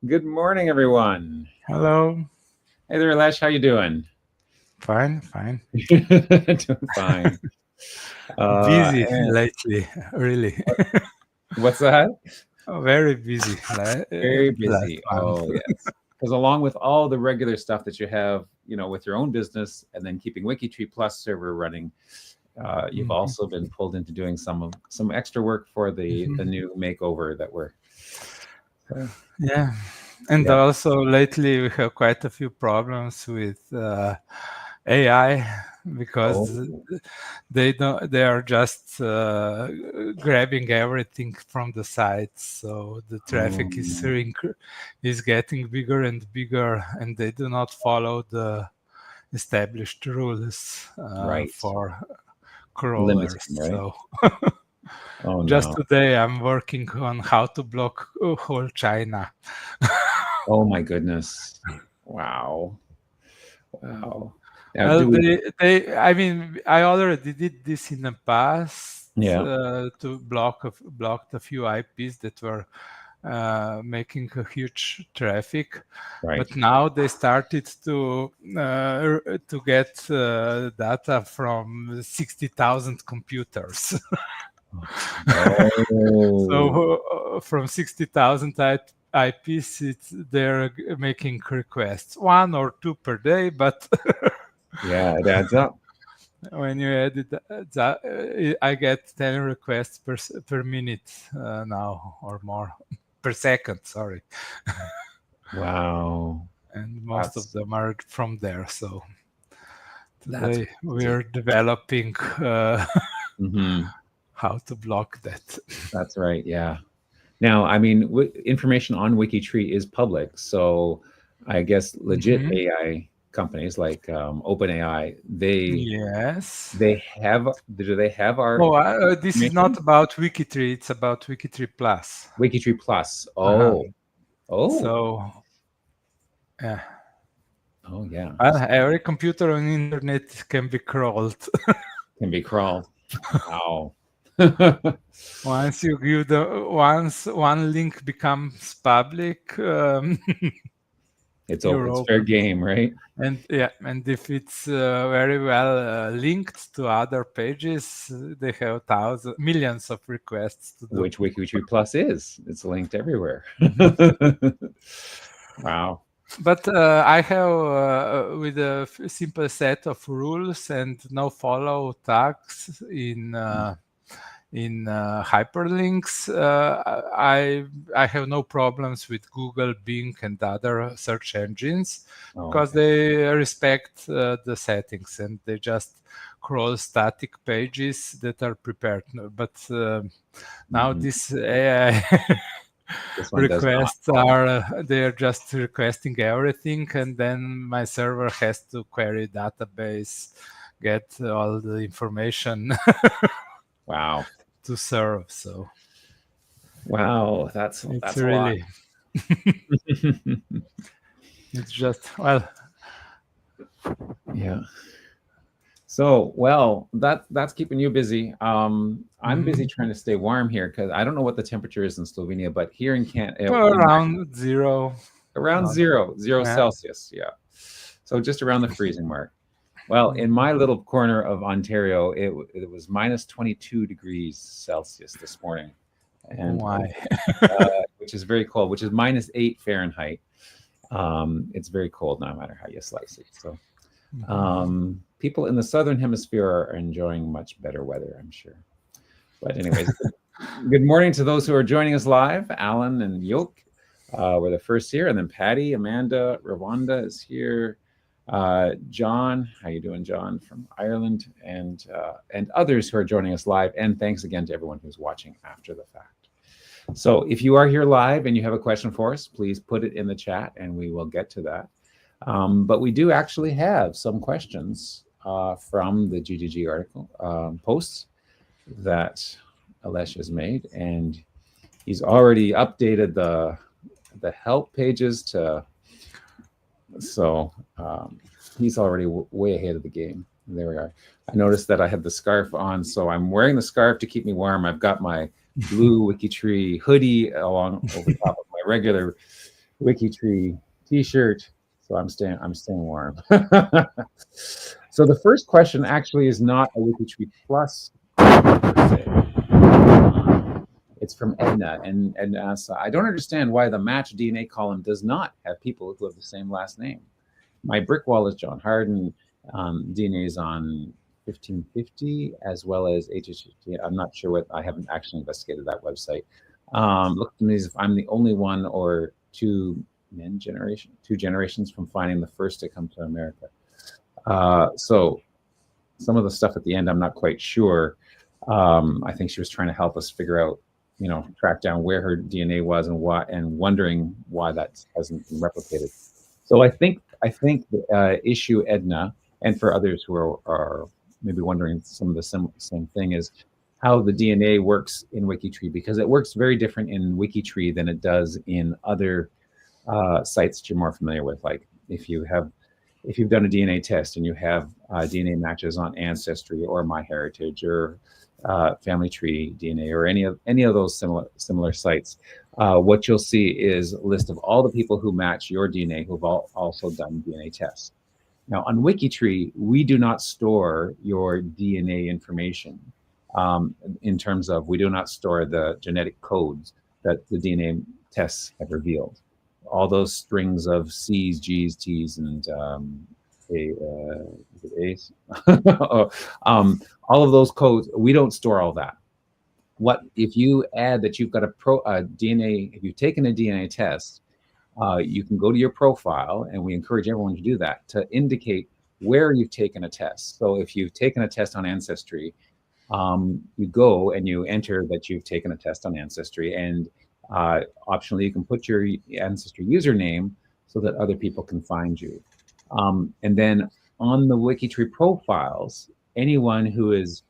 Good morning, everyone. Hello. Hey there, Aleš. How you doing? Fine. Doing fine. Busy And lately, really. what's that? Very busy Very last busy. month. Oh, yes. Because along with all the regular stuff that you have, with your own business, and then keeping WikiTree Plus server running, you've Mhm, also been pulled into doing some extra work for the mhm. new makeover that we're. So, Yeah. And yeah. also lately we have quite a few problems with AI Oh. because they are just grabbing everything from the sites. So the traffic is getting bigger and bigger, and they do not follow the established rules Right. for Limiting, crawlers. right? So Oh just no. today I'm working on how to block whole China. Oh my goodness. Wow. Wow. Now, Well, do we? I mean, I already did this in the past Yeah. to blocked a few IPs that were making a huge traffic, Right. but now they started to get data from 60,000 computers. Oh, So from 60,000 IPs, they're making requests, one or two per day, but yeah, it adds up. when you add it, I get 10 requests per minute now or more per second, sorry. Wow. And most of That's them are from there. So that's today crazy. we're developing Hmm. how to block that. That's right. Yeah. Now, I mean, information on WikiTree is public, so I guess legit Mhm. AI companies like OpenAI, Yes. they have do they have our Oh, this is not information? about WikiTree. It's about WikiTree Plus. WikiTree Plus. Uh-huh. Oh, So, yeah. oh yeah. Well, every computer on the internet can be crawled. Can be crawled. Wow. Once one link becomes public, you're It's fair open. game, right? And yeah, and if it's very well linked to other pages, they have millions of requests to do. Which WikiTree Plus is. It's linked everywhere. Mhm. Wow. But I have with a simple set of rules and no follow tags in hyperlinks. I have no problems with Google, Bing, and other search engines Oh, because okay. they respect the settings and they just crawl static pages that are prepared. But now Mhm. this AI This one does not. requests are they're just requesting everything, and then my server has to query database, get all the information Wow. to serve. So Wow. it's That's a lot. really it's just well. Yeah. So, well, that's keeping you busy. I'm busy Mhm. trying to stay warm here because I don't know what the temperature is in Slovenia, but here in Around zero. around Not, zero yeah. Celsius. Yeah. So just around the freezing mark. Well, in Mhm. my little corner of Ontario, it was minus 22 degrees Celsius this morning, Oh and my. which is very cold, which is -8 Fahrenheit. It's very cold no matter how you slice it. So Mhm. people in the southern hemisphere are enjoying much better weather, I'm sure. But anyways, good morning to those who are joining us live. Alan and Yoke were the first here, and then Patty, Amanda, Rwanda is here. John, how you doing, John, from Ireland, and others who are joining us live. And thanks again to everyone who's watching after the fact. So if you are here live and you have a question for us, please put it in the chat, and we will get to that. But we do actually have some questions from the GGG article posts that Aleš has made, and he's already updated the help pages to so he's already way ahead of the game. There we are. I noticed that I had the scarf on, so I'm wearing the scarf to keep me warm. I've got my blue WikiTree hoodie along over top of my regular WikiTree T-shirt. So I'm staying warm. So the first question actually is not a WikiTree Plus per se. It's from Edna, and Edna asks, I don't understand why the match DNA column does not have people who have the same last name. My brick wall is John Harden. DNA is on 1550 as well as HHT. I'm not sure what, I haven't actually investigated that website. Look to me as if I'm the only one or two generations from finding the first to come to America. So some of the stuff at the end, I'm not quite sure. I think she was trying to help us figure out, track down where her DNA was and why, and wondering why that hasn't been replicated. So I think the issue, Edna, and for others who are maybe wondering some of the same thing, is how the DNA works in WikiTree, because it works very different in WikiTree than it does in other sites that you're more familiar with. Like if you've done a DNA test and you have DNA matches on Ancestry or MyHeritage or Family Tree DNA or any of those similar sites, what you'll see is a list of all the people who match your DNA who've also done DNA tests. Now on WikiTree, we do not store your DNA information in terms of, we do not store the genetic codes that the DNA tests have revealed. All those strings of C's, G's, T's, and A's. All of those codes, we don't store all that. What if you add that you've got a DNA, if you've taken a DNA test, you can go to your profile, and we encourage everyone to do that, to indicate where you've taken a test. So if you've taken a test on Ancestry, you go and you enter that you've taken a test on Ancestry, and optionally you can put your Ancestry username so that other people can find you. And then on the WikiTree profiles, anyone who is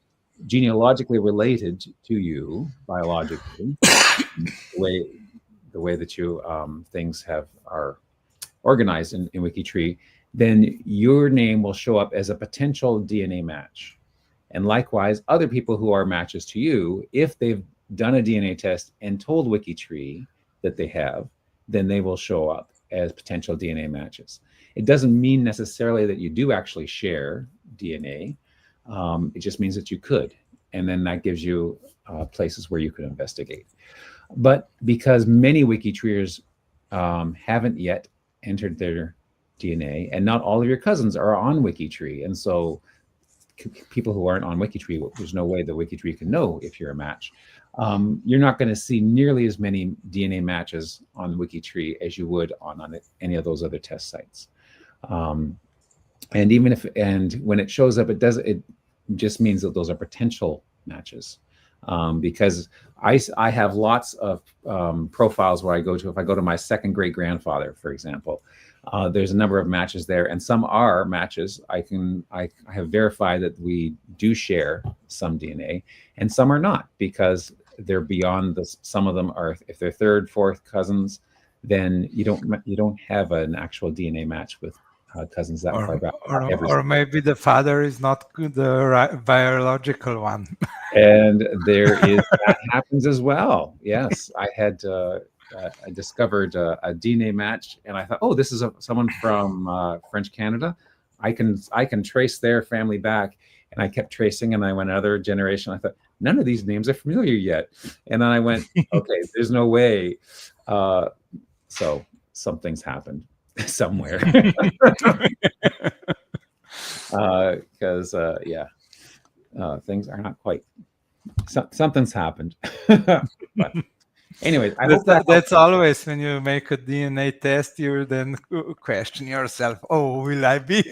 genealogically related to you biologically, the way that you things are organized in WikiTree, then your name will show up as a potential DNA match. And likewise, other people who are matches to you, if they've done a DNA test and told WikiTree that they have, then they will show up as potential DNA matches. It doesn't mean necessarily that you do actually share DNA. It just means that you could. And then that gives you places where you could investigate. But because many WikiTreeers haven't yet entered their DNA, and not all of your cousins are on WikiTree, and so people who aren't on WikiTree, there's no way that WikiTree can know if you're a match. You're not going to see nearly as many DNA matches on WikiTree as you would on any of those other test sites. And even when it shows up, it just means that those are potential matches. Because I have lots of profiles where I go to. If I go to my second great grandfather, for example, there's a number of matches there, and some are matches. I have verified that we do share some DNA, and some are not, because they're beyond this. Some of them are, if they're third, fourth cousins, then you don't have an actual DNA match with cousins that far back. Or maybe the father is not the biological one. And that happens as well. Yes, I discovered a DNA match, and I thought, oh, this is someone from French Canada. I can trace their family back, and I kept tracing, and I went another generation. I thought, none of these names are familiar yet, and then I went, okay, there's no way. So something's happened somewhere, because things are not quite. Something's happened. But anyways, I hope that's always when you make a DNA test, you then question yourself, oh, will I be,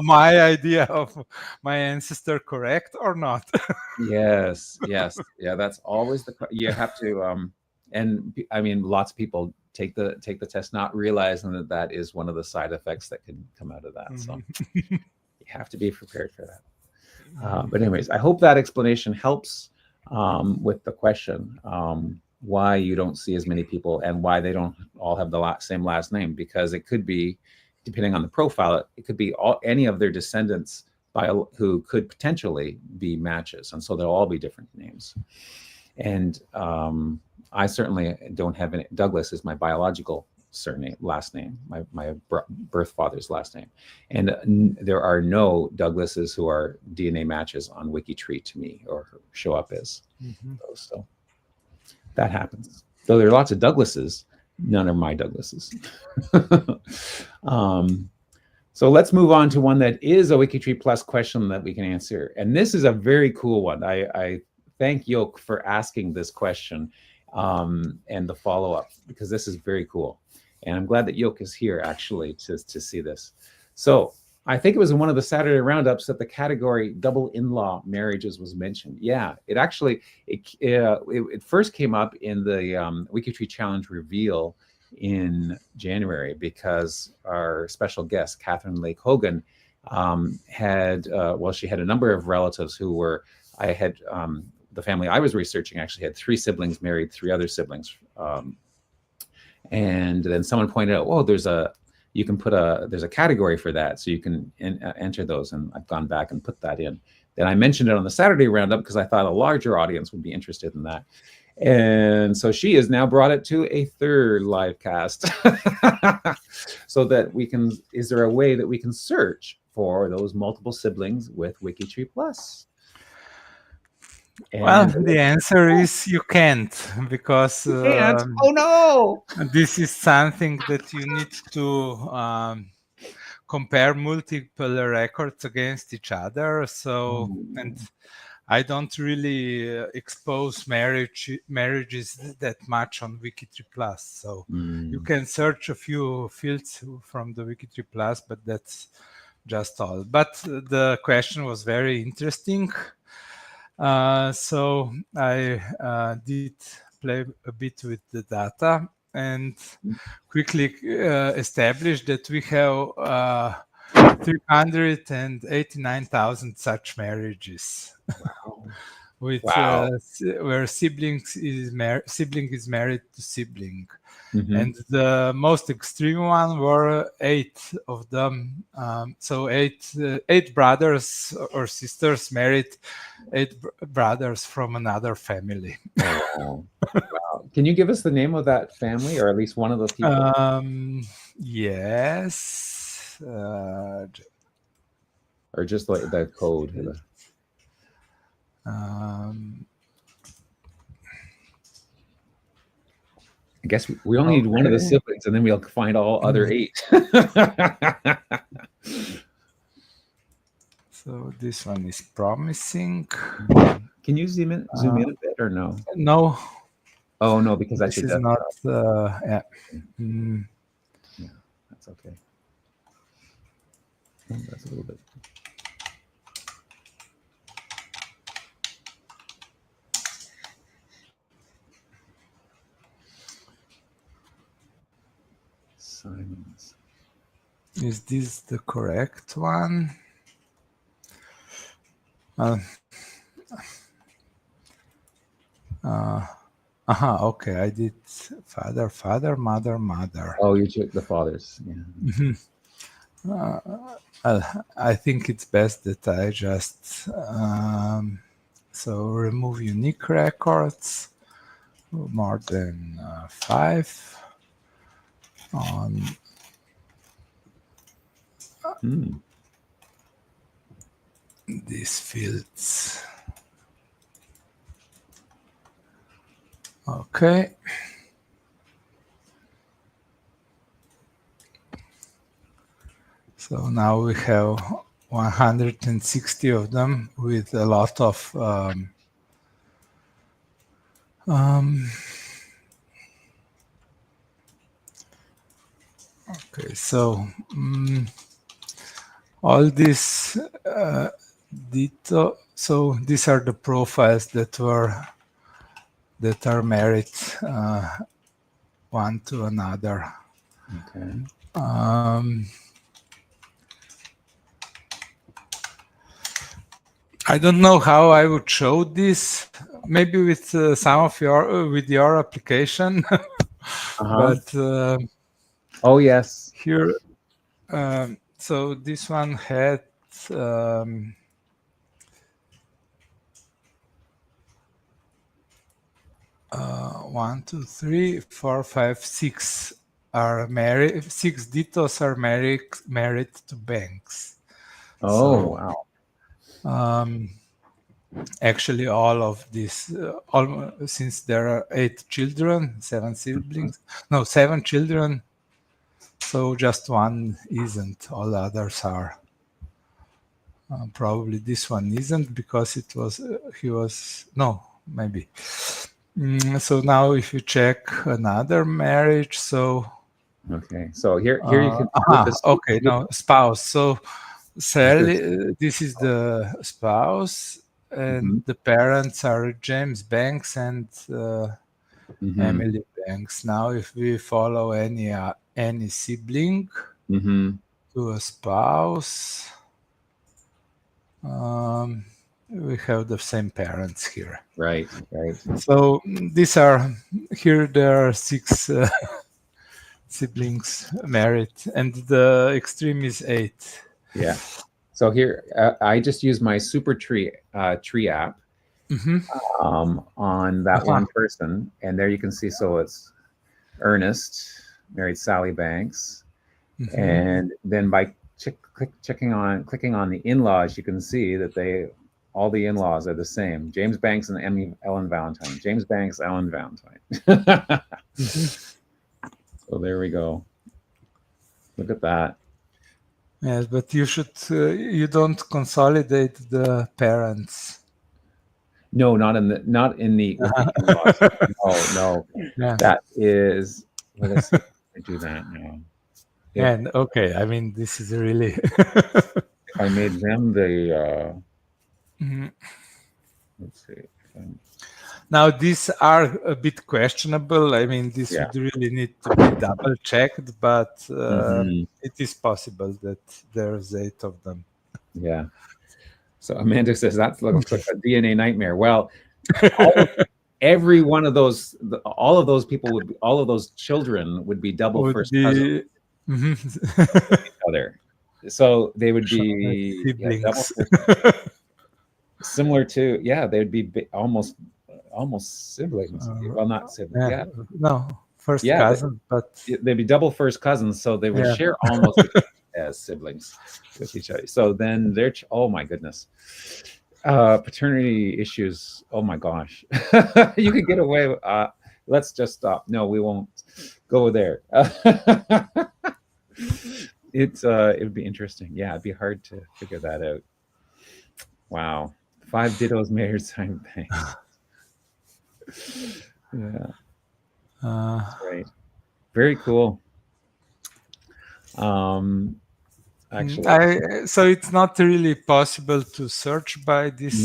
my idea of my ancestor correct or not? Yes. Yeah, that's always you have to and I mean, lots of people take the test not realizing that is one of the side effects that could come out of that. So you have to be prepared for that. But anyways, I hope that explanation helps with the question, why you don't see as many people and why they don't all have the same last name, because it could be, depending on the profile, it could be any of their descendants who could potentially be matches. And so they'll all be different names. And I certainly don't have any. Douglas is my biological last name, my birth father's last name, and there are no Douglases who are DNA matches on WikiTree to me or show up as those. So that happens. Though there are lots of Douglases, none are my Douglases. So let's move on to one that is a WikiTree Plus question that we can answer. And this is a very cool one. I thank Yoke for asking this question and the follow-up, because this is very cool. And I'm glad that Yoke is here actually to see this. So I think it was in one of the Saturday roundups that the category double in-law marriages was mentioned. Yeah, it actually, it first came up in the WikiTree Challenge reveal in January, because our special guest, Catherine Lake Hogan, had, well, she had a number of relatives who were, the family I was researching actually had 3 siblings married 3 other siblings. And then someone pointed out, oh, there's a category for that, so you can enter those. And I've gone back and put that in. Then I mentioned it on the Saturday roundup because I thought a larger audience would be interested in that. And so she has now brought it to a 3rd live cast so that we can, is there a way that we can search for those multiple siblings with WikiTree Plus? And well, the answer is you can't, because you can't. Oh no! This is something that you need to compare multiple records against each other. So, and I don't really expose marriages that much on WikiTree Plus. So you can search a few fields from the WikiTree Plus, but that's just all. But the question was very interesting. So I did play a bit with the data and quickly established that we have 389,000 such marriages. Wow. With where sibling is married to sibling. And the most extreme one were 8 of them. So eight brothers or sisters married 8 brothers from another family. Wow. Can you give us the name of that family, or at least one of those people? Yes. Or just like the code. I guess we only need one of the siblings, and then we'll find all other 8. So this one is promising. Can you zoom in a bit, or no? No. Oh no, because this is not. Yeah. Yeah, that's okay. Oh, that's a little bit. Simons. Is this the correct one? Okay, I did father, mother. Oh, you took the fathers. Yeah. I think it's best that I just so remove unique records, more than 5 on these fields. Okay. So now we have 160 of them with a lot of okay, so all this detail. So these are the profiles that are married one to another. Okay. I don't know how I would show this. Maybe with some of your application, but oh yes, here. So this one had 160 1, 2, 3, 4, 5, 6 are married. 6 Ditos are married to Banks. Oh, wow. Actually, all of this, since there are 8 children, 7 siblings, no, 7 children, so just one isn't. All others are. Probably this one isn't because it was he was no, maybe. So now, if you check another marriage, so okay, so here you can okay, no, spouse. So Sally, this is the spouse, and the parents are James Banks and Emily Banks. Now, if we follow any sibling to a spouse, we have the same parents here. Right. So these are here. There are 6 siblings married, and the extreme is 8. Yeah. So here, I just use my Super Tree app on that one person, and there you can see. So it's Ernest married Sally Banks, and then by clicking on the in-laws, you can see that all the in-laws are the same. James Banks and Ellen Valentine. James Banks, Ellen Valentine. So there we go. Look at that. Yes, but you should. You don't consolidate the parents. No, not in the in-laws. No. Yeah. That is. Let's see if I do that now. And okay, I mean, this is really. If I made them the. Let's see. Now, these are a bit questionable. I mean, this would really need to be double checked, but it is possible that there's 8 of them. Yeah. So Amanda says that looks like a DNA nightmare. Well, every one of those, all of those people all of those children would be double first cousins each other. So they would be siblings. Similar to they'd be almost siblings. Well, not siblings. No, first cousins, but they'd be double first cousins, so they would share almost as siblings with each other. So then oh my goodness, paternity issues. Oh my gosh, you could get away with. Let's just stop. No, we won't go there. It would be interesting. Yeah, it'd be hard to figure that out. Wow. 5 Dittos married Simon Banks. Yeah. Right. Very cool. Actually, so it's not really possible to search by this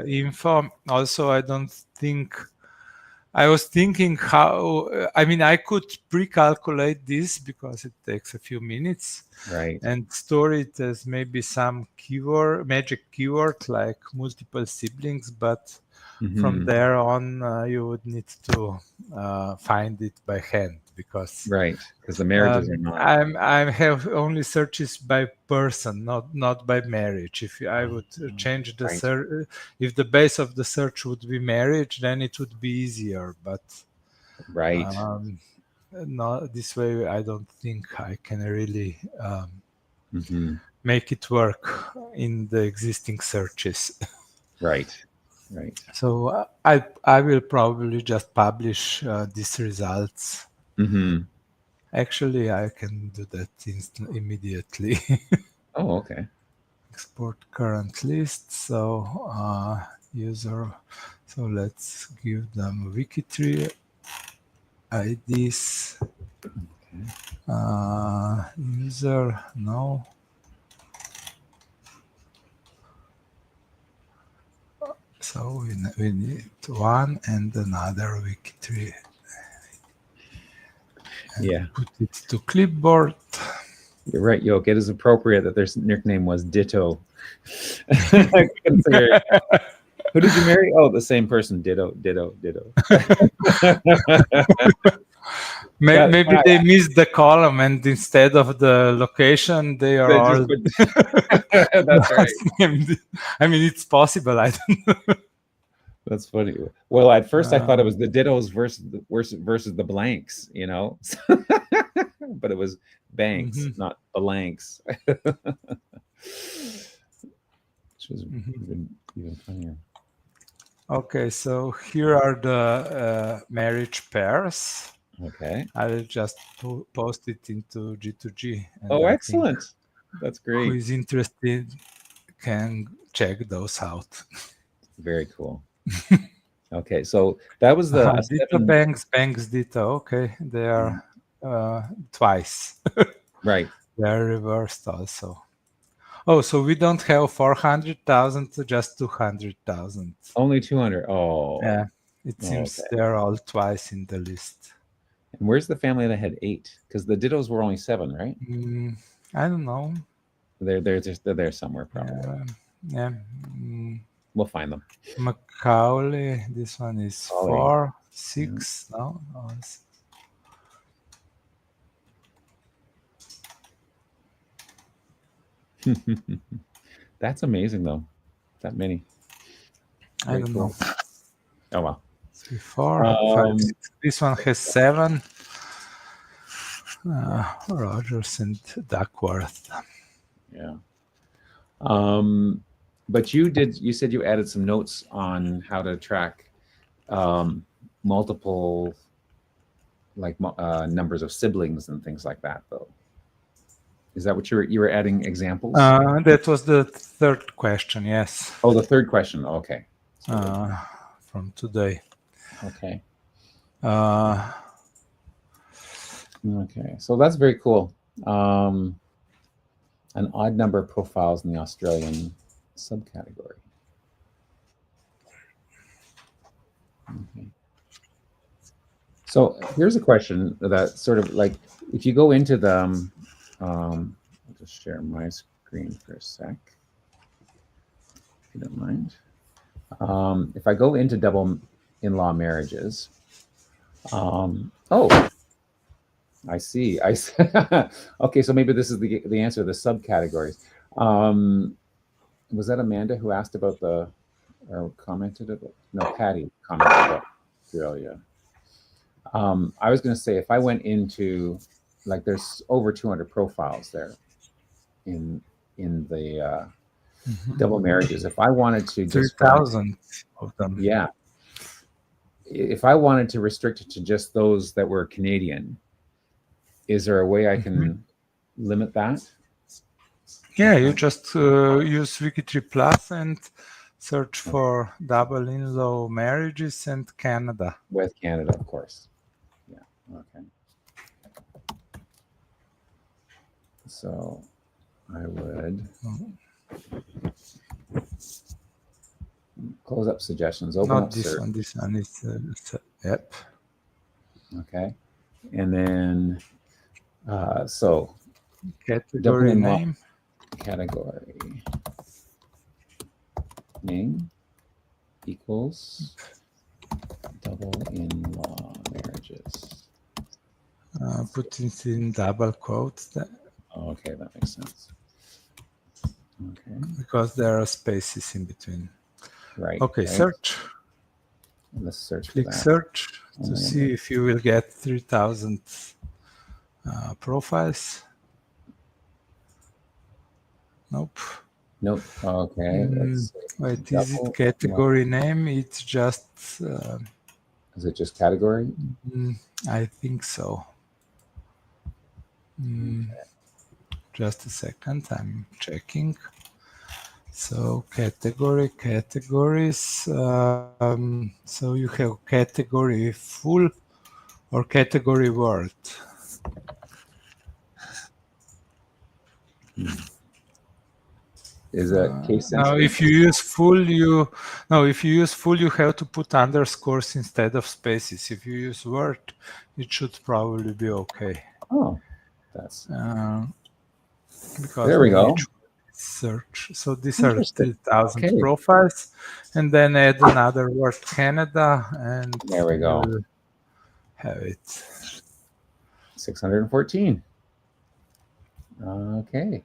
info. Also, I don't think. I was thinking how. I mean, I could pre-calculate this because it takes a few minutes, right? And store it as maybe some magic keyword like multiple siblings, but from there on, you would need to find it by hand because the marriages are not. I have only searches by person, not by marriage. If I would change the search, if the base of the search would be marriage, then it would be easier. But no, this way I don't think I can really make it work in the existing searches. Right. So I will probably just publish these results. Actually, I can do that immediately. Oh, okay. Export current list. So user. So let's give them WikiTree IDs. User no. So we need one and another WikiTree. Put it to clipboard. You're right, Yoke. It is appropriate that their nickname was Ditto. Who did you marry? Oh, the same person. Ditto. Maybe they missed the column, and instead of the location, they are all. That's right. I mean, it's possible. I don't know. That's funny. Well, at first I thought it was the dittos versus the blanks, you know, but it was banks, not blanks, which was even funnier. Okay, so here are the marriage pairs. Okay. I will just post it into G2G. And Oh, I excellent. think That's great. who is interested can check those out. Very cool. Okay, so that was the Ditto banks ditto. Okay, they are twice. Right. They are reversed also. Oh, so we don't have 400,000, just 200,000. Only 200. Oh. Yeah, it seems they are all twice in the list. And where's the family that had 8? Because the dittos were only 7, right? I don't know. They're there somewhere, probably. Yeah. We'll find them. Macaulay, this one is 4, 6. No. That's amazing, though. That many. I don't know. Oh, wow. 3, 4, 5, 6. This one has 7. Rogers and Duckworth. Yeah. But you said you added some notes on how to track multiple numbers of siblings and things like that, though. Is that what you were adding examples? That was the third question, yes. Oh, the third question. Okay. From today. Okay. Okay. So that's very cool. An odd number of profiles in the Australian subcategory. Okay. So here's a question that sort of like, if you go into the, I'll just share my screen for a sec, if you don't mind. If I go into double in-law marriages, oh, I see. Okay, so maybe this is the answer to the subcategories. Was that Amanda who asked about or commented about? No, Patty commented about Australia. I was going to say, if I went into, like, there's over 200 profiles there in the double marriages. If I wanted to just 3,000 of them. Yeah. If I wanted to restrict it to just those that were Canadian, is there a way I can limit that? Yeah, you just use WikiTree Plus and search for double in-law marriages and Canada. With Canada, of course. Yeah, okay. So I would close up suggestions, open Not up this search. one, this one is, yep. Okay. And then, so category name. Category name equals double in-law marriages. Put it in double quotes. Okay, that makes sense. Okay. Because there are spaces in between. Right. Okay, right. search. Let's search. Click search to see if you will get 3,000 profiles. Nope. Nope. Okay. Let's wait, is it category name? It's just. Is it just category? I think so. Just a second, I'm checking. So categories. So you have category full or category word. Is that case sensitive? Now, if you use full, you have to put underscores instead of spaces. If you use Word, it should probably be okay. Oh, that's because there we go. Search. So these are 3,000 profiles, and then add another word, Canada, and there we go. Have it. 614. Okay.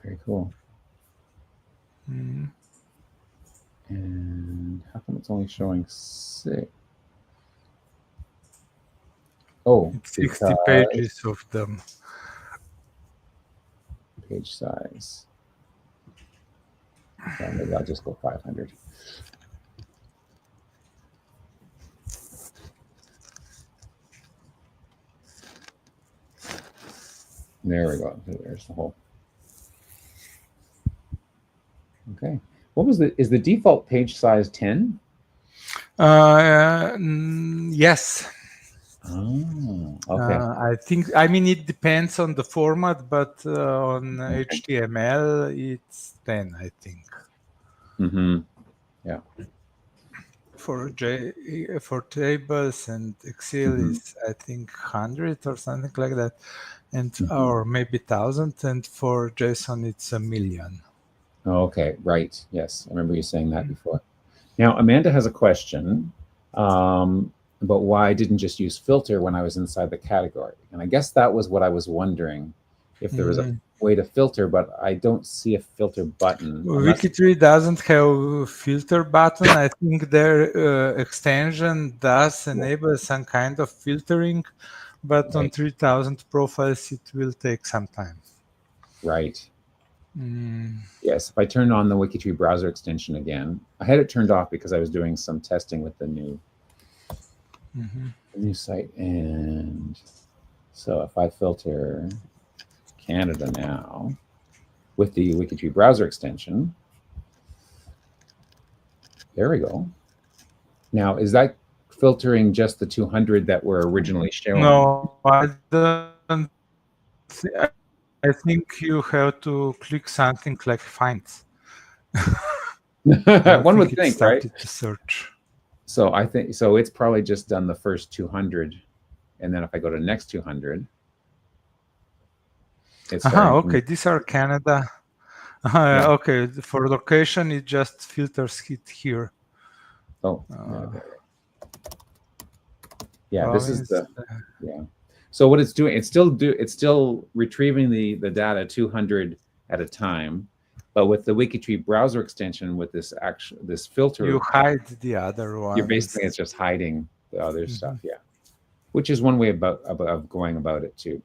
Very cool. it's only showing 6. Oh, It's 60 pages of them. Page size. Well, maybe I'll just go 500. There we go. There's the whole. Okay. What was is the default page size 10? Yes. Oh, okay. I mean, it depends on the format, but on HTML, it's 10, I think. Mm-hmm. Yeah. For tables and Excel is, I think, 100 or something like that, and or maybe 1,000, and for JSON it's 1,000,000. Oh, okay, right. Yes, I remember you saying that before. Now, Amanda has a question about why I didn't just use filter when I was inside the category. And I guess that was what I was wondering, if there was a way to filter, but I don't see a filter button. WikiTree doesn't have a filter button. I think their extension does enable some kind of filtering, but on 3,000 profiles, it will take some time. Right. Yes, if I turn on the WikiTree browser extension again, I had it turned off because I was doing some testing with the new site. And so if I filter Canada now with the WikiTree browser extension, there we go. Now, is that filtering just the 200 that were originally shown? No, I don't. I think you have to click something like find. One would think, right? To search. So I think so. It's probably just done the first 200, and then if I go to next 200, it's okay. These are Canada. Okay, for location, it just filters it here. Oh, yeah. This is the So what it's doing, it's still retrieving the data 200 at a time, but with the WikiTree browser extension, with this filter, you hide the other one. You're basically, it's just hiding the other stuff, which is one way of going about it too.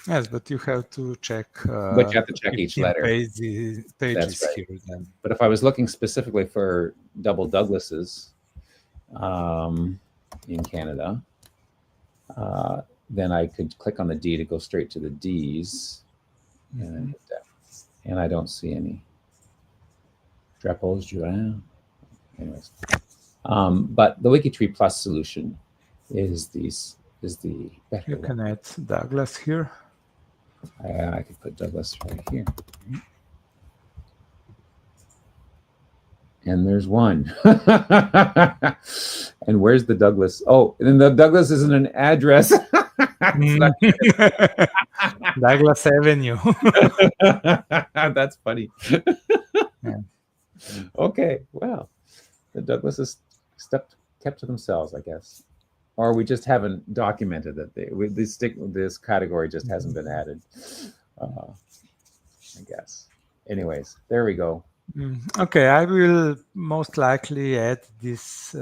Yes, but you have to check. But you have to check each letter. Pages here then. But if I was looking specifically for double Douglases in Canada, then I could click on the D to go straight to the Ds, and I don't see any. Drepos, Juin. Anyways, but the WikiTree Plus solution is the better. You can add Douglas here. I could put Douglas right here. And there's one. And where's the Douglas? Oh, and the Douglas isn't an address. Douglas Avenue. That's funny. Okay, well, the Douglases kept to themselves, I guess. Or we just haven't documented that this category just hasn't been added, I guess. Anyways, there we go. Okay, I will most likely add this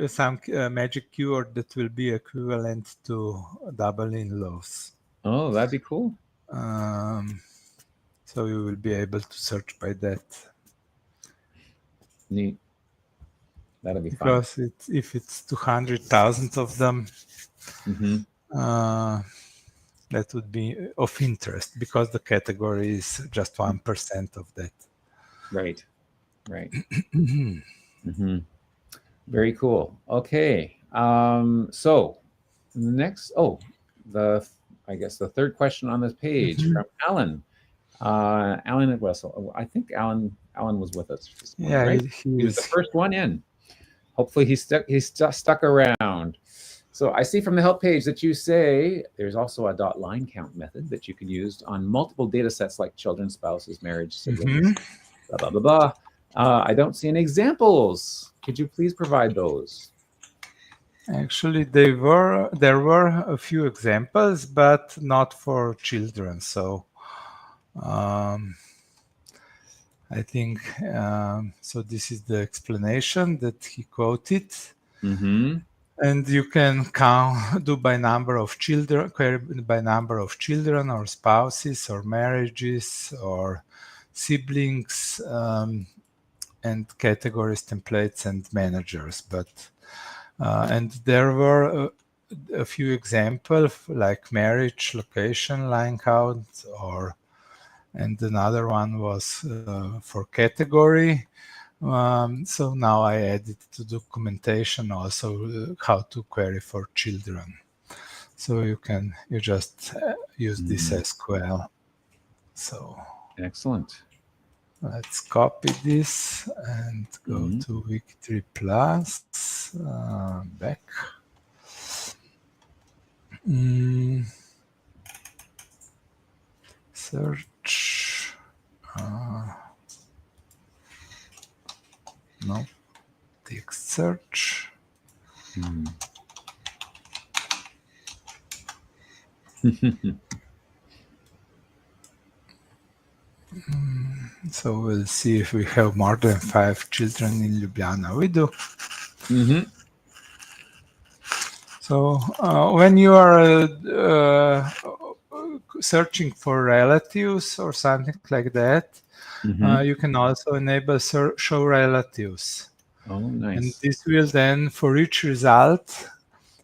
some magic keyword that will be equivalent to double in laws. Oh, that'd be cool. So you will be able to search by that. Neat. That'll be fun. Because if it's 200,000 of them, that would be of interest because the category is just 1% of that. Right. Very cool. Okay. So next, I guess the third question on this page from Alan. Alan Russell. I think Alan was with us this morning, right? He was the first one in. Hopefully he's stuck around. So I see from the help page that you say there's also a .line count method that you can use on multiple data sets like children, spouses, marriage, siblings, blah, blah, blah, blah. I don't see any examples. Could you please provide those? Actually, there were a few examples, but not for children. So I think so. This is the explanation that he quoted. Mm-hmm. And you can do by number of children, query by number of children or spouses or marriages or siblings, and categories, templates, and managers. But and there were a few examples like marriage, location, line count, and another one was for category. So now I added to documentation also how to query for children. So you just use this SQL. So Excellent. let's copy this and go to WikiTree Plus, back. Search. No, text search. So we'll see if we have more than 5 children in Ljubljana. We do. Mm-hmm. So when you are searching for relatives or something like that, you can also enable show relatives. Oh, nice. And this will then, for each result,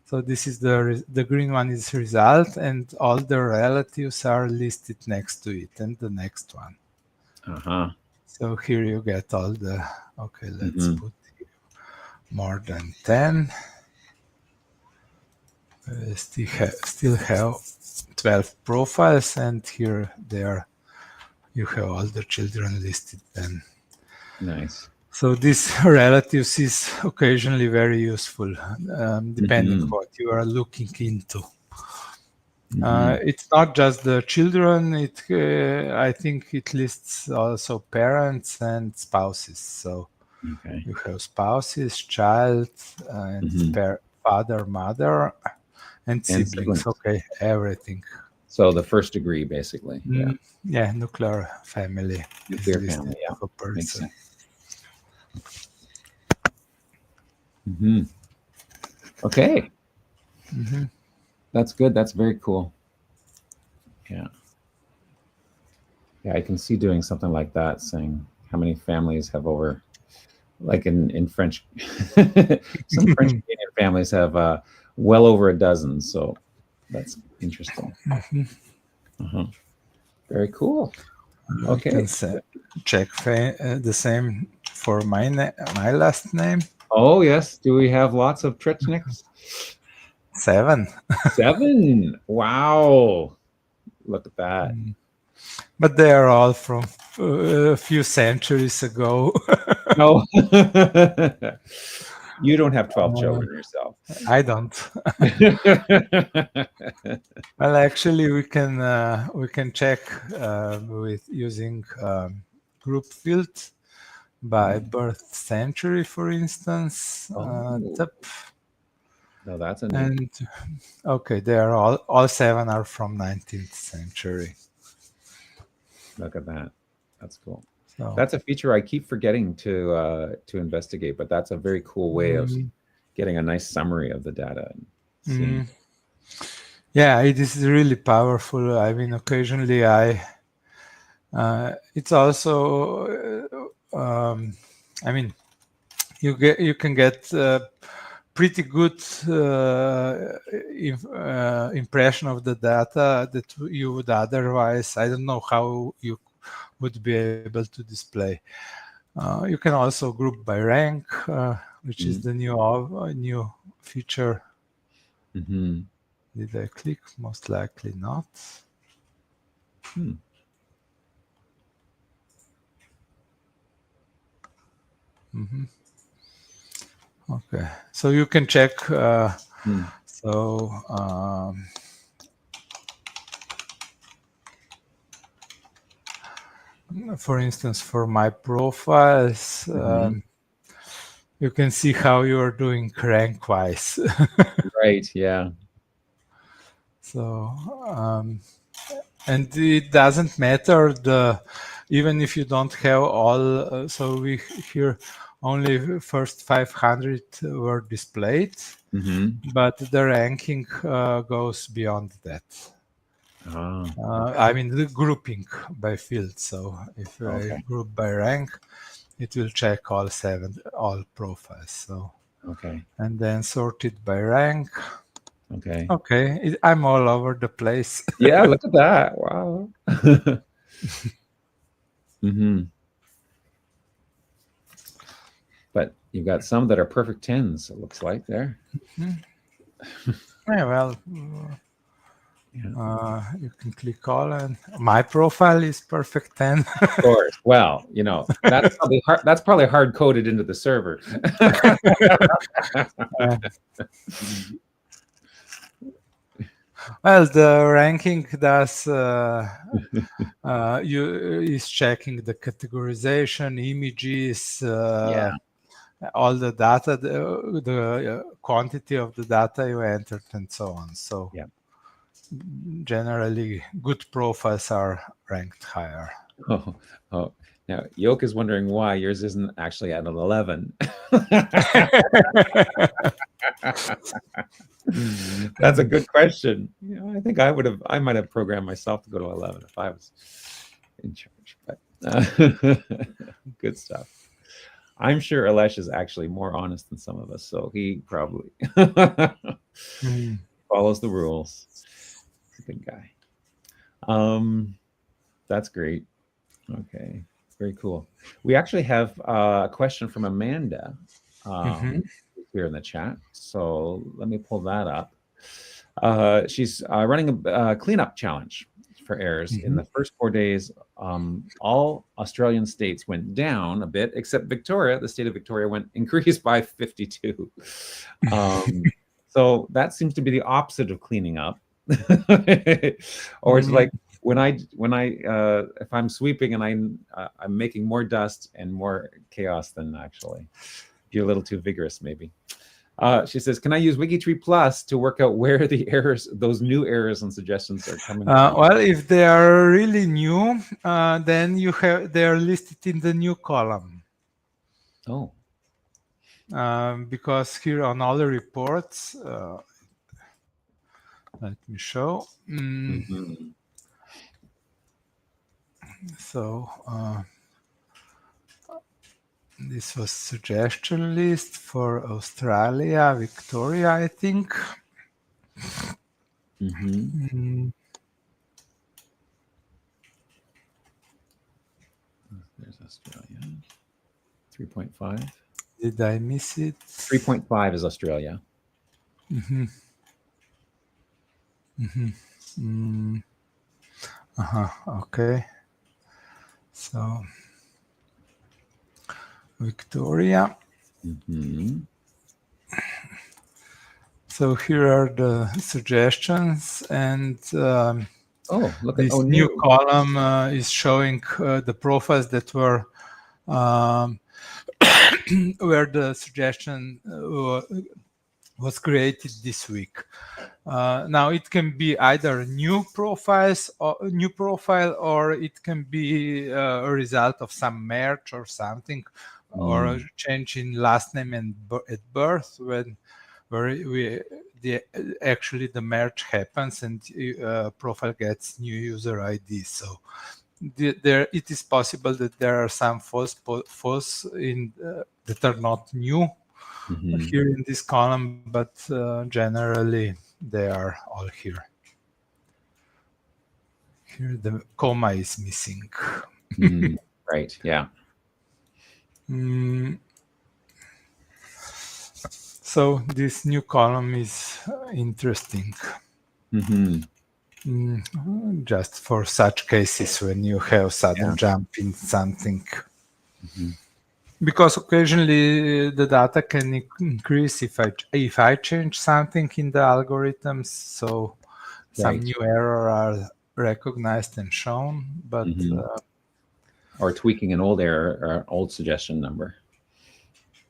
so this is the green one is result, and all the relatives are listed next to it, and the next one. So here you get all the, okay, let's put more than 10. Still have 12 profiles, and here you have all the children listed then. Nice. So this relatives is occasionally very useful, depending what you are looking into. It's not just the children. I think it lists also parents and spouses. So you have spouses, child, and father, mother, and siblings. Okay, everything. So the first degree, basically. Yeah, nuclear family. Nuclear family, yeah. Of a person. Okay. That's good. That's very cool. Yeah. Yeah, I can see doing something like that, saying how many families have over, like in French, some French Canadian families have well over a dozen. So that's interesting. Very cool. Okay. Check the same for my last name. Oh, yes. Do we have lots of Trtniks? 7. 7? Wow. Look at that. But they are all from a few centuries ago. No. You don't have 12 children yourself. I don't. Well, actually, we can check with using group field by birth century, for instance. No, that's a and okay, they are all 7 are from 19th century. Look at that. That's cool. So, that's a feature I keep forgetting to investigate, but that's a very cool way of getting a nice summary of the data. Yeah, it is really powerful. I mean, occasionally it's also, I mean, you can get pretty good impression of the data that you would otherwise, I don't know how you would be able to display. You can also group by rank, which is the new feature. Did I click? Most likely not. Okay, so you can check. For instance, for my profiles, you can see how you are doing rank-wise. Right, yeah. So, and it doesn't matter even if you don't have all, so we here only first 500 were displayed, but the ranking goes beyond that. I mean the grouping by field. So if I group by rank, it will check all profiles. So and then sorted by rank. I'm all over the place. Yeah, look at that. Wow. But you've got some that are perfect 10s, it looks like there. Yeah, well, you can click all, and my profile is perfect 10. Of course. Well, you know, that's probably hard coded into the server. Well, the ranking does is checking the categorization, images, all the data, the quantity of the data you entered, and so on. So generally, good profiles are ranked higher. Oh. Now, Yoke is wondering why yours isn't actually at an 11. That's a good question. You know, I think I might have programmed myself to go to 11 if I was in charge. But good stuff. I'm sure Aleš is actually more honest than some of us, so he probably follows the rules. He's a good guy. That's great. Okay, very cool. We actually have a question from Amanda here in the chat. So let me pull that up. She's running a cleanup challenge for errors. In the first 4 days, all Australian states went down a bit, except Victoria. The state of Victoria increased by 52. So that seems to be the opposite of cleaning up. Or it's like when I if I'm sweeping and I'm making more dust and more chaos than actually. You're a little too vigorous, maybe. She says, "Can I use WikiTree Plus to work out where the errors, those new errors and suggestions, are coming from?" Well, if they are really new, then they are listed in the new column. Oh. Because here on all the reports, let me show. So this was suggestion list for Australia, Victoria, I think. There's Australia. 3.5. Did I miss it? 3.5 is Australia. Okay. So Victoria. So here are the suggestions, and this new column is showing the profiles that were where the suggestion was created this week. Now it can be either new profiles or new profile, or it can be a result of some merge or something, or a change in last name and at birth, where actually the merge happens and profile gets new user ID. So it is possible that there are some false that are not new here in this column, but generally they are all here. Here the comma is missing. Right, yeah. So this new column is interesting. Just for such cases when you have sudden jump in something. Because occasionally the data can increase if I change something in the algorithms, so some new error are recognized and shown, but or tweaking an old error or old suggestion number.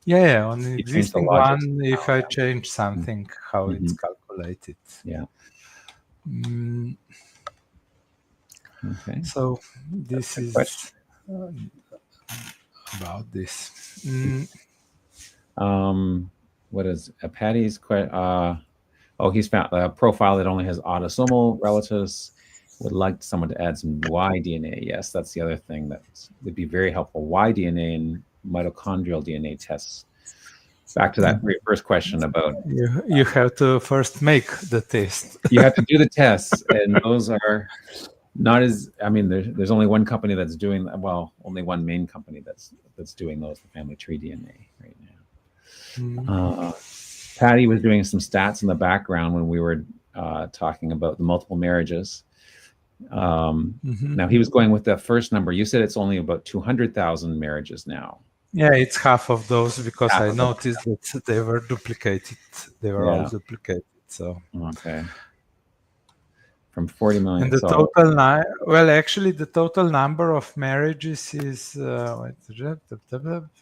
Yeah, on the existing one, if I change something, how it's calculated. Yeah. Okay. So this is about this. What is Patty's question? He's found a profile that only has autosomal relatives. Would like someone to add some Y DNA. Yes, that's the other thing that would be very helpful. Y DNA and mitochondrial DNA tests. Back to that first question about you have to first make the test. You have to do the tests, and those are not as. I mean, there's only one company that's doing. Well, only one main company that's doing those. The Family Tree DNA right now. Patty was doing some stats in the background when we were talking about the multiple marriages. Now he was going with the first number. You said it's only about 200,000 marriages now. Yeah, it's half of those because I noticed that they were duplicated. They were all duplicated. So okay, from 40 million. And the total actually, the total number of marriages is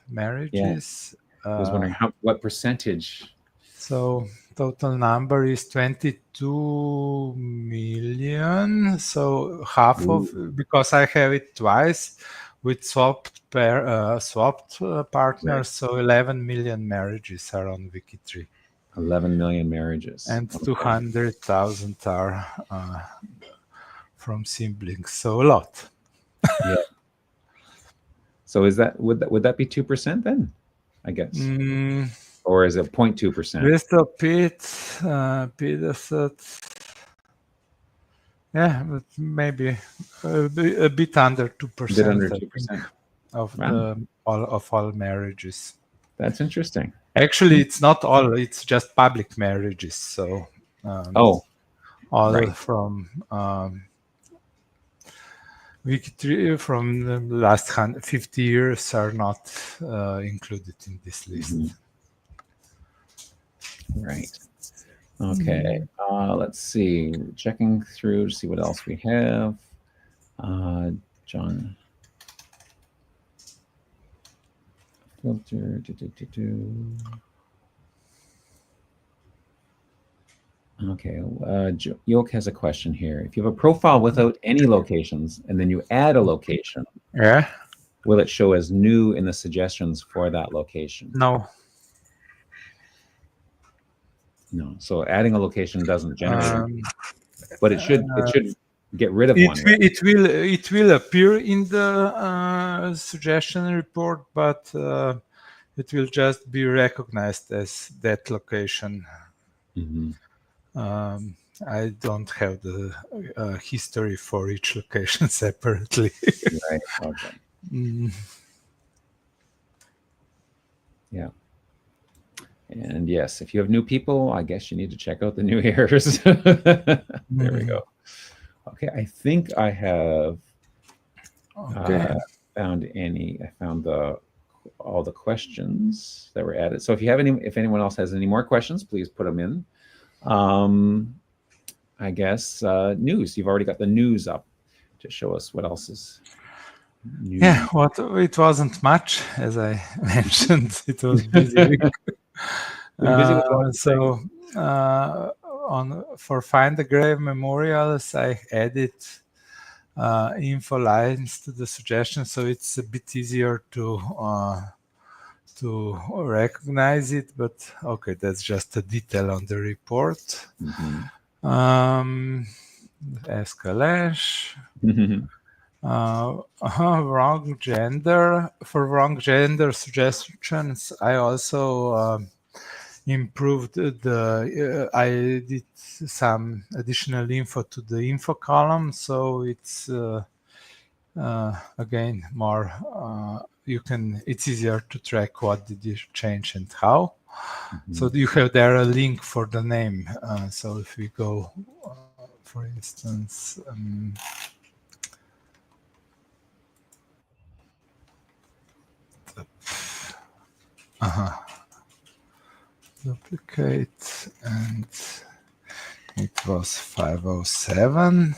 marriages. I was wondering what percentage. So total number is 22 million. So half of, because I have it twice with swapped partners. So 11 million marriages are on WikiTree. 11 million marriages. And 200,000 are from siblings. So a lot. Yeah. So would that be 2% then? I guess. Or is it 0.2%? Mr. Peterson. Yeah, but maybe a bit under 2%. A bit under 2% of all marriages. That's interesting. Actually, it's not all; it's just public marriages. So, all from WikiTree from the last 50 years are not included in this list. Right. Okay. Let's see. Checking through to see what else we have. John. Filter. Okay. Yoke has a question here. If you have a profile without any locations and then you add a location, will it show as new in the suggestions for that location? No. No. So adding a location doesn't generate, but it should get rid of one. It will appear in the suggestion report, but it will just be recognized as that location. I don't have the history for each location separately. Right. Okay. Yeah. And yes, if you have new people, I guess you need to check out the new errors. There we go. Okay, I think I have found all the questions that were added. So if anyone else has any more questions, please put them in. I guess news. You've already got the news up to show us what else is new. Yeah, it wasn't much, as I mentioned. It was busy. For Find the Grave Memorials, I added info lines to the suggestion, so it's a bit easier to recognize it. But okay, that's just a detail on the report. Ask Aleš. Wrong gender. For wrong gender suggestions, I also improved I did some additional info to the info column, so it's again more. It's easier to track what did you change and how. So you have there a link for the name. So if we go, for instance. Duplicate, and it was 507.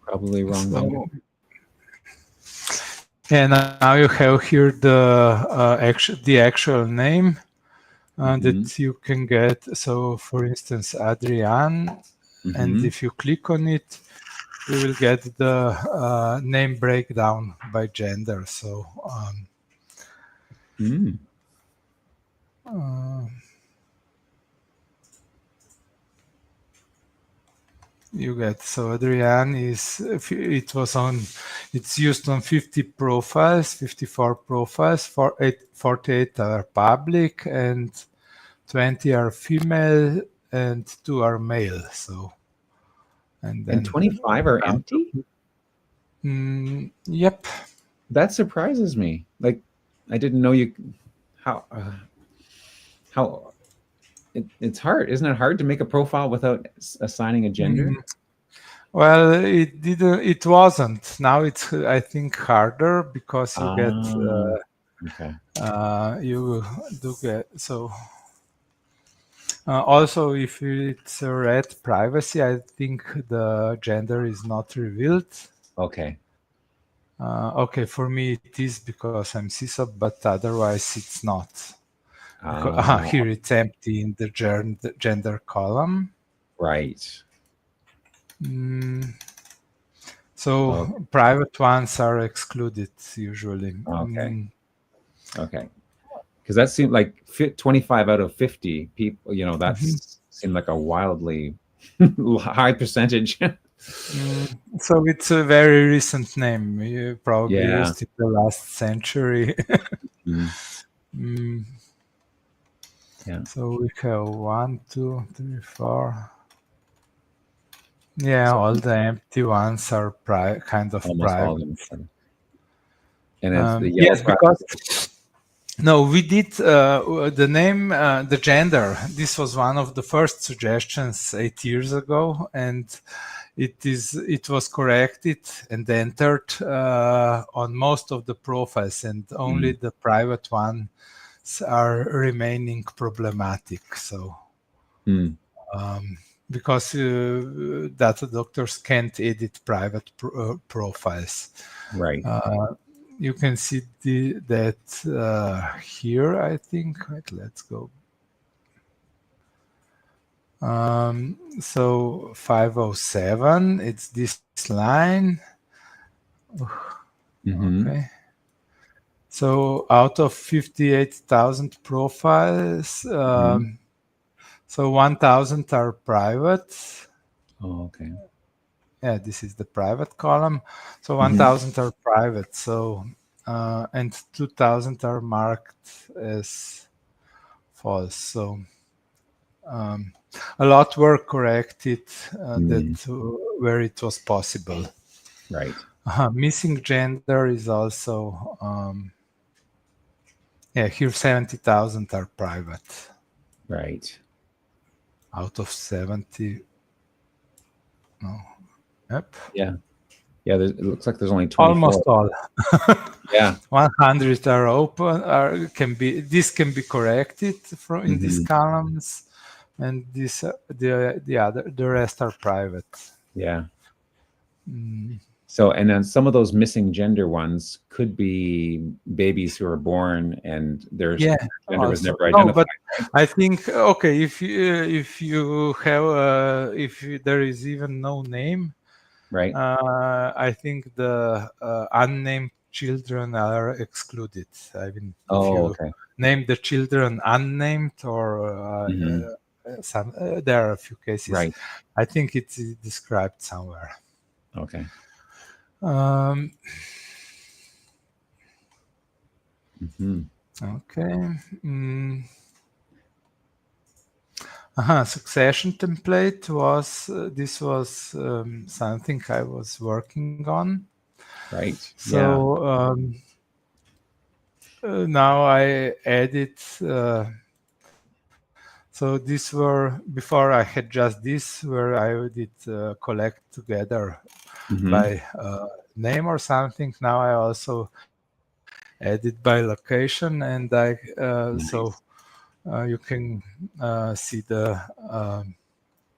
Probably wrong number. And now you have here the actual name that you can get. So, for instance, Adrian, and if you click on it, you will get the name breakdown by gender. So, you get, so Adrian is, it's used on 50 profiles, 54 profiles, 48 are public and 20 are female and 2 are male. So, and then 25 are empty? Yep. That surprises me. Like, I didn't know you, how it's hard. Isn't it hard to make a profile without assigning a gender? Well, it wasn't. Now it's, I think, harder because you get, you do get, so. Also, if it's read privacy, I think the gender is not revealed. Okay. Okay, for me it is because I'm CISO, but otherwise it's not. Here it's empty in the gender column. Right. So private ones are excluded usually. Okay. Okay. Because that seemed like 25 out of 50 people, you know, that seemed like a wildly high percentage. So it's a very recent name. You probably used it the last century. Yeah. So we have 1, 2, 3, 4. Yeah, all the empty ones are kind of almost private. all of them. And it's the yes, because no, we did the name, the gender. This was one of the first suggestions 8 years ago, and it was corrected and entered on most of the profiles, and only the private ones are remaining problematic. So. Because data doctors can't edit private profiles. Right. You can see that here, I think. Right, let's go. So 507, it's this line. Okay. So out of 58,000 profiles, so 1,000 are private. Oh, okay. Yeah, this is the private column. So 1,000 are private. So and 2,000 are marked as false. So a lot were corrected where it was possible. Right. Missing gender is also here 70,000 are private. Right. Out of 70. No. Yep. Yeah. Yeah. It looks like there's only 24. Almost all. Yeah. 100 are open. This can be corrected in these columns, and this the rest are private. Yeah. So, and then some of those missing gender ones could be babies who are born and their gender was never identified. No, but I think if you have if there is even no name, right? I think the unnamed children are excluded. I mean, if you name the children unnamed or there are a few cases. Right. I think it's described somewhere. Okay. Okay. Succession template was something I was working on. Right. So now I added. So these were before I had just this where I did collect together by name or something. Now I also added by location, and I so you can see the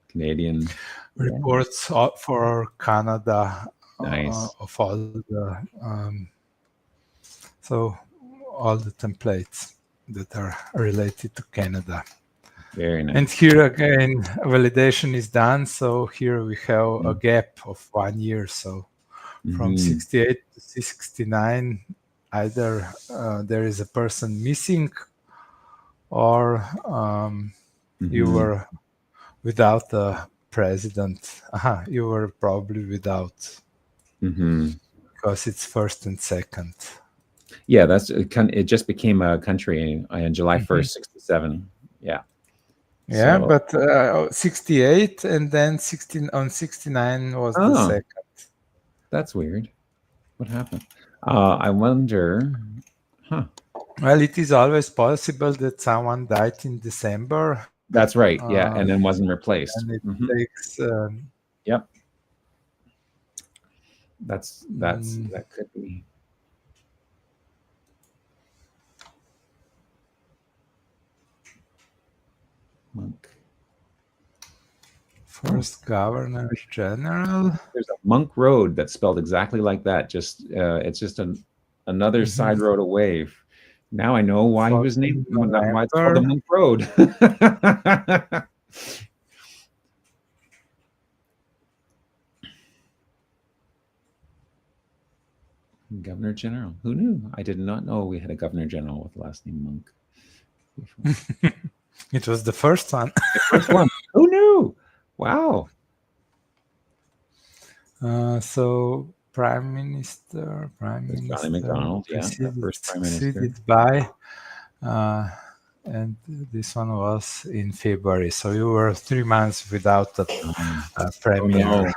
Canadian reports for Canada of all the so all the templates. that are related to Canada. Very nice. And here again, validation is done. So here we have a gap of 1 year. So from 68 to 69, either there is a person missing, or you were without a president. You were probably without, because it's first and second. Yeah, it just became a country on July 1st, 67. Yeah. Yeah, so, but 68 and then 69 was the second. That's weird. What happened? I wonder. Well, it is always possible that someone died in December. That's right. Yeah, and then wasn't replaced. And it takes. Yep. That could be. Monk. First Governor General. There's a Monk Road that's spelled exactly like that. Just it's just another side road away. Now I know why he was named. Why it's called the Monk Road. Governor General. Who knew? I did not know we had a Governor General with the last name Monk. It was the first one. The first one. Who knew? Wow. So Prime Minister. Johnny McDonald, yeah, first Prime Minister. Preceded by, and this one was in February. So you were 3 months without a premier. Oh, no.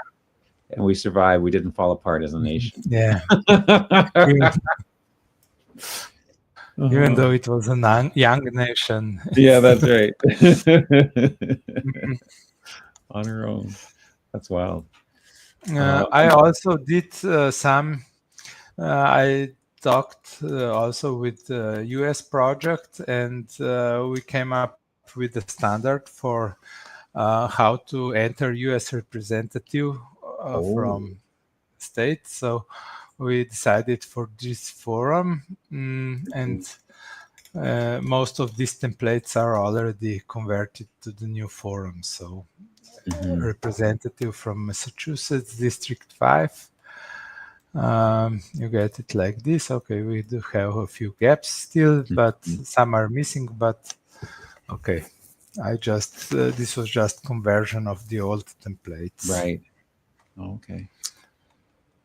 And we survived. We didn't fall apart as a nation. Yeah. Even though it was a young nation. Yeah, that's right. On her own. That's wild. I also did some. I talked also with the US project, and we came up with a standard for how to enter US representative from state. So we decided for this forum, and most of these templates are already converted to the new forum. So representative from Massachusetts, District 5. You get it like this. Okay, we do have a few gaps still, but some are missing. But okay, this was just conversion of the old templates. Right. Okay.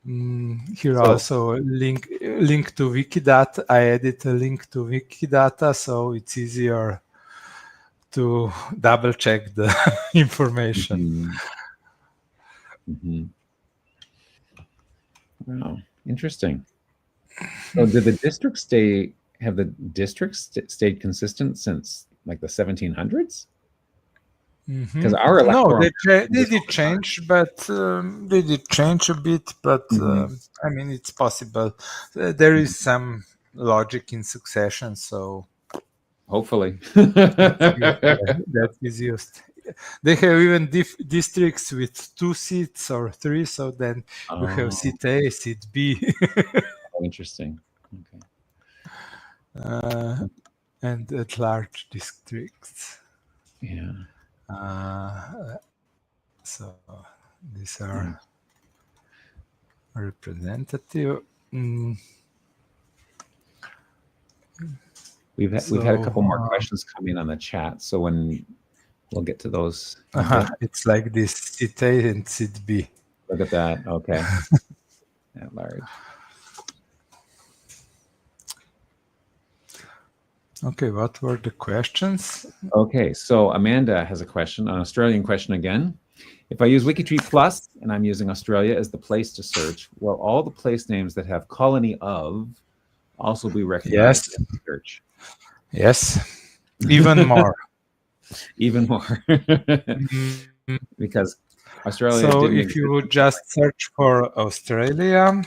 Here also link to Wikidata. I added a link to Wikidata, so it's easier to double check the information. Wow, interesting. So did the districts stayed consistent since like the 1700s? Because our electoral they did change, but they did change a bit. But I mean, it's possible. There is some logic in succession, so hopefully that is used. They have even districts with 2 seats or 3, so then you have seat A, seat B. Interesting. Okay. And at large districts. Yeah. So these are representative. We've had a couple more questions come in on the chat, so when we'll get to those. It's like this: seat A and seat B. Look at that. Okay. At large. Okay, what were the questions? Okay, so Amanda has a question, an Australian question again. If I use WikiTree Plus and I'm using Australia as the place to search, will all the place names that have colony of also be recognized in the search? Yes, even more. Even more. Because Australia. So if you would just search for Australia,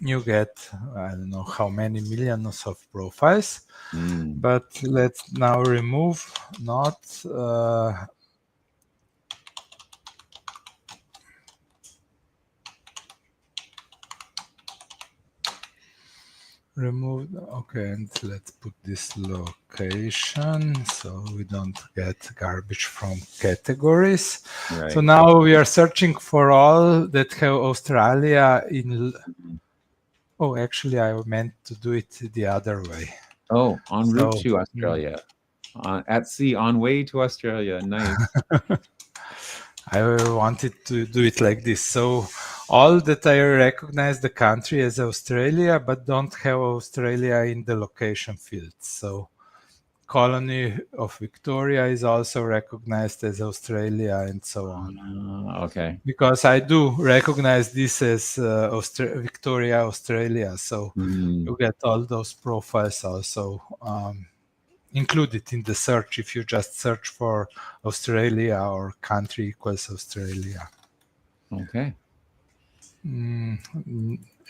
you get, I don't know how many millions of profiles, but let's now remove not remove. Okay, and let's put this location so we don't get garbage from categories. Right. So now we are searching for all that have Australia in. Oh, actually, I meant to do it the other way. Oh, en route So, to Australia. At sea, on way to Australia. Nice. I wanted to do it like this. So all that I recognize the country as Australia, but don't have Australia in the location field. So colony of Victoria is also recognized as Australia and so on. Okay. Because I do recognize this as Victoria, Australia. So you get all those profiles also included in the search if you just search for Australia or country equals Australia. Okay.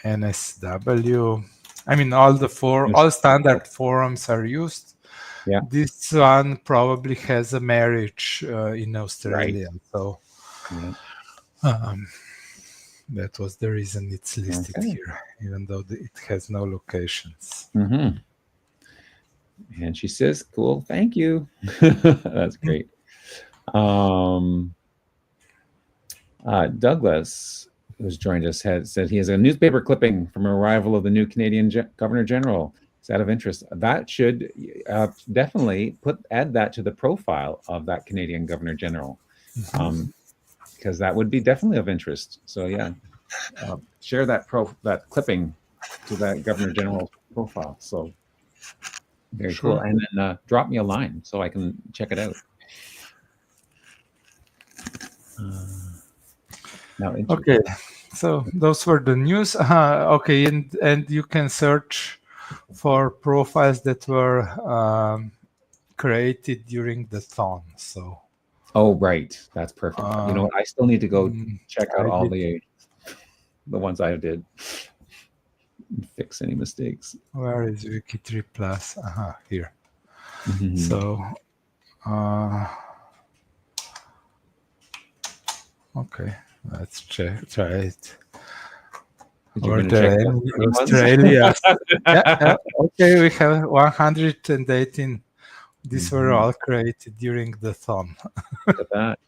NSW. I mean, all standard forums are used. Yeah. This one probably has a marriage in Australia. Right. So that was the reason it's listed here, even though it has no locations. And she says, cool, thank you. That's great. Douglas, who's joined us, said he has a newspaper clipping from arrival of the new Canadian Governor General. It's out of interest. That should definitely add that to the profile of that Canadian Governor General, because that would be definitely of interest. So yeah, share that clipping to that Governor General profile. So very cool. And then drop me a line so I can check it out. Okay, so those were the news. Okay, and you can search for profiles that were created during the thon. So. Oh, right, that's perfect. You know what? I still need to go check out all the ones I did. Fix any mistakes. Where is WikiTree Plus? Here. So, okay, let's try it. Australia. Yeah, okay, we have 118. These were all created during the thon. Look at that.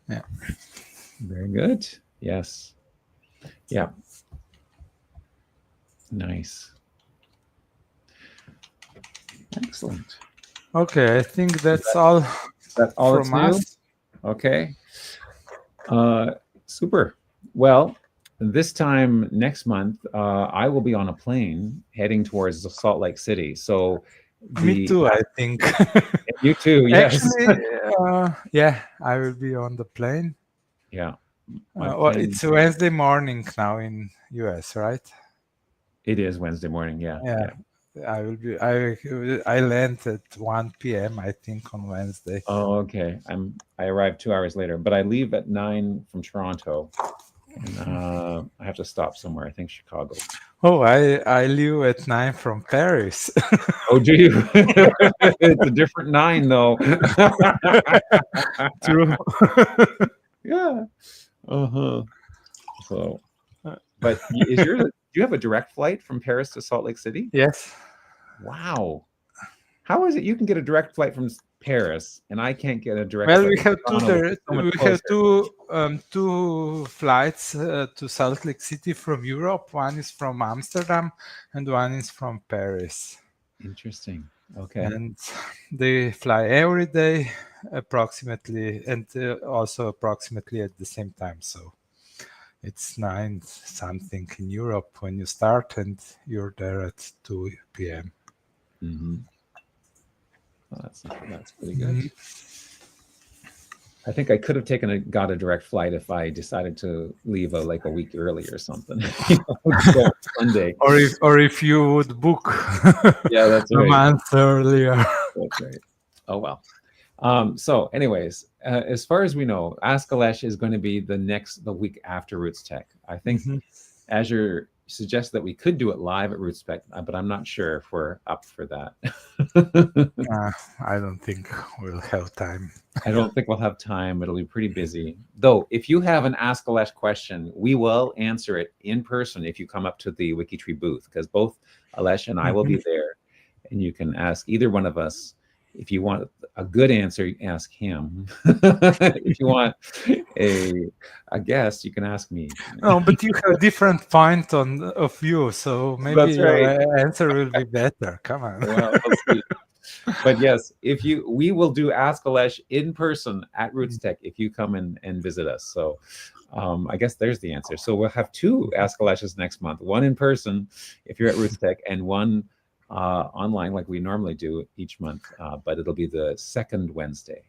Yeah. Very good. Yes. Yeah. Nice. Excellent. Okay, I think that's all. That's all from us. Okay. Super. Well, this time next month, I will be on a plane heading towards Salt Lake City. So me too, I think. You too, yes. Actually, yeah, I will be on the plane. Yeah. Well, it's Wednesday morning now in US, right? It is Wednesday morning, yeah. I will be. I land at 1 p.m. I think on Wednesday. Oh, okay. I arrive 2 hours later, but I leave at 9 from Toronto. And, I have to stop somewhere. I think Chicago. Oh, I leave at 9 from Paris. Oh, do you? It's a different 9, though. True. Yeah. So, but do you have a direct flight from Paris to Salt Lake City? Yes. Wow. How is it you can get a direct flight from Paris and I can't get a direct flight? Well, we have two flights to Salt Lake City from Europe. One is from Amsterdam and one is from Paris. Interesting. Okay. And they fly every day approximately, and also approximately at the same time. So it's 9 something in Europe when you start, and you're there at 2 p.m. Well, that's pretty good. I think I could have got a direct flight if I decided to leave like a week early or something. Sunday. Or if you would book that's right. a month earlier. That's right. Oh well. So anyways, as far as we know, Ask Aleš is going to be the week after Roots Tech. I think Azure suggested that we could do it live at RootSpec, but I'm not sure if we're up for that. I don't think we'll have time. I don't think we'll have time. It'll be pretty busy. Though, if you have an Ask Aleš question, we will answer it in person if you come up to the WikiTree booth, because both Aleš and I will be there, and you can ask either one of us. If you want a good answer, you ask him. If you want a guest, you can ask me. No, but you have different point of view, so maybe That's right. your answer will be better. Come on. Well, let's see. But yes, we will do Ask Aleš in person at RootsTech if you come and visit us. So I guess there's the answer. So we'll have 2 Ask Alešes next month, one in person if you're at RootsTech, and one online like we normally do each month, but it'll be the second Wednesday.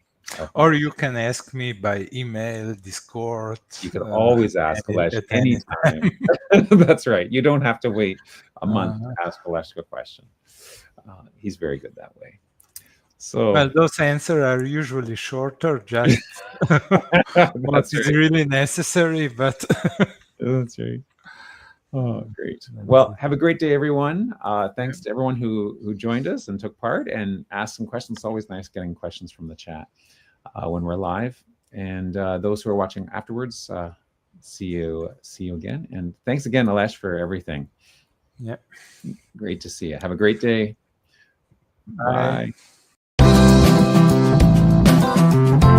Or you can ask me by email, Discord. You can always ask Aleš anytime. That's right. You don't have to wait a month to ask Aleš a question. He's very good that way. So, well, those answers are usually shorter, just what is really necessary. But that's right. Oh, great. Well, have a great day, everyone. Thanks to everyone who joined us and took part and asked some questions. It's always nice getting questions from the chat when we're live. And those who are watching afterwards, see you again. And thanks again, Aleš, for everything. Yeah. Great to see you. Have a great day. Bye. Bye.